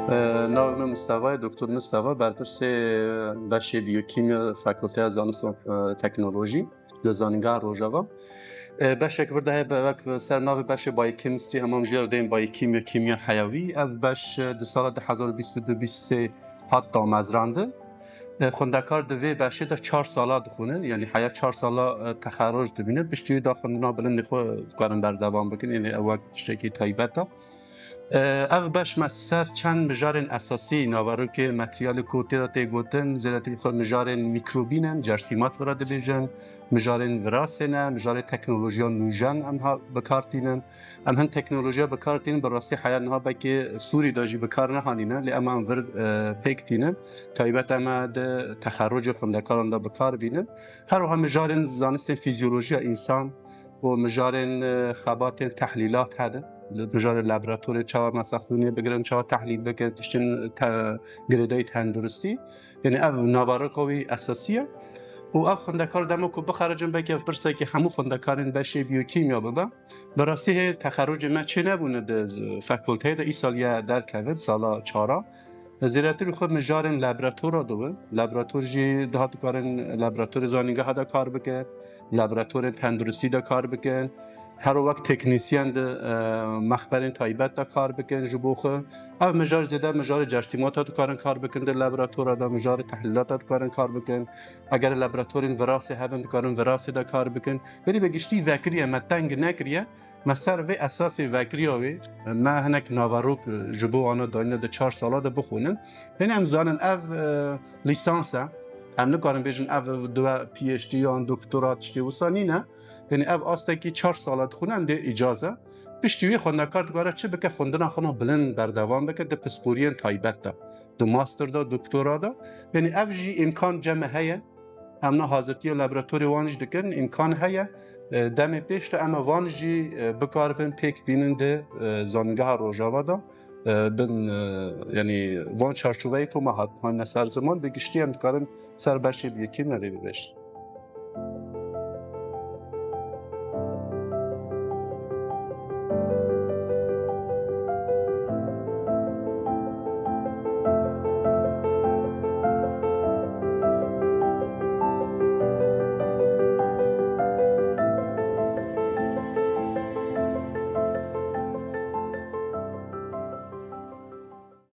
نام من مصطفی دکتر مصطفی برپرس بخش بیوکیمیا فاکولته زانست و تکنولوژی لزانگاه روجاوا بخش که برده به وقت سر نام بخش بایوکیمستری همون جور دیم بایوکیمیا کیمیا حیوی از بخش د سال 2022-23 حتی مزرانده خوندکار دوی بخشی در 4 ساله دخونه یعنی حیات 4 ساله تخرج دبینه بشتی دا خوندنا بلند خود کارن بر دوام بکن یعنی اول تشتکی تایبتا او باش مصر چند مجارن اساسی نوارو که متریال کوتی را تیگوتن زیراتی خود مجارن میکروبینن جرسیمات برا دلیجن مجارن وراسنه مجارن تکنولوژیان نوجان امها بکارتینن امهن تکنولوژیا بکارتینن براستی حیانها با که سوری داجی بکار نهانینن لی اما ورد پیکتینن تایبت اما ده تخرج خندکاران دا بکار بینن هر وها مجارن زانست فیزیولوژی انسان و مجارن خبات تحلیلات هده مجال لابراتوری چه مثلا خونی بگیرن چه تحلیل بکنن تشتن گریدای تندرستی یعنی او نوارکوی اساسیه و او خندکار دمو که بخارجن بگه برسه که همو خندکارین بشه بیوکیمیا ببا براستی تخرج ما چه نبونه د فاکولته د ایسالیا در کردن سالا 4 زیراتی رو خود مجارن لابراتورا دوه لابراتور جی دهات کارن لابراتور زانینگاه دا کار بکن لابراتور تندرستی دا کار بکن هر وقت تکنیسیان ده مخبرین تایبت دا کار بکن جبوخه او مجار زیده مجار جرسیمات دا کار بکن در لابراتور دا مجار تحلیلات دا کار بکن اگر لابراتورین وراسی هبن کارن وراسی دا کار بکن ولی بگشتی وکریه متنگ نکریه مسر و اساس وکریه وی ما هنک ناواروک جبو آنو داینه ده 4 ساله ده بخونن یعنی هم زانن او لیسانسه هم نکارن بیشن او دو پی اچ دی آن دکترات شتی وسانی نه یعنی او آسته که 4 سالات خونن ده اجازه پشتیوی خوندکار دگاره چه بکه خوندن خونه بلند بردوام بکه ده پسپورین تایبت ده ده ماستر ده دکترا ده یعنی او جی امکان جمع هیه همنا حاضرتی لابراتوری وانج دکن امکان هیه دم پیش ده اما وانج جی بکار بین پیک بینن ده زانگاه روجاوا ده بن یعنی وان چارچوبه تو ما هات نسر زمان بگشتی هم کارن سر بشه بیکی نری بشت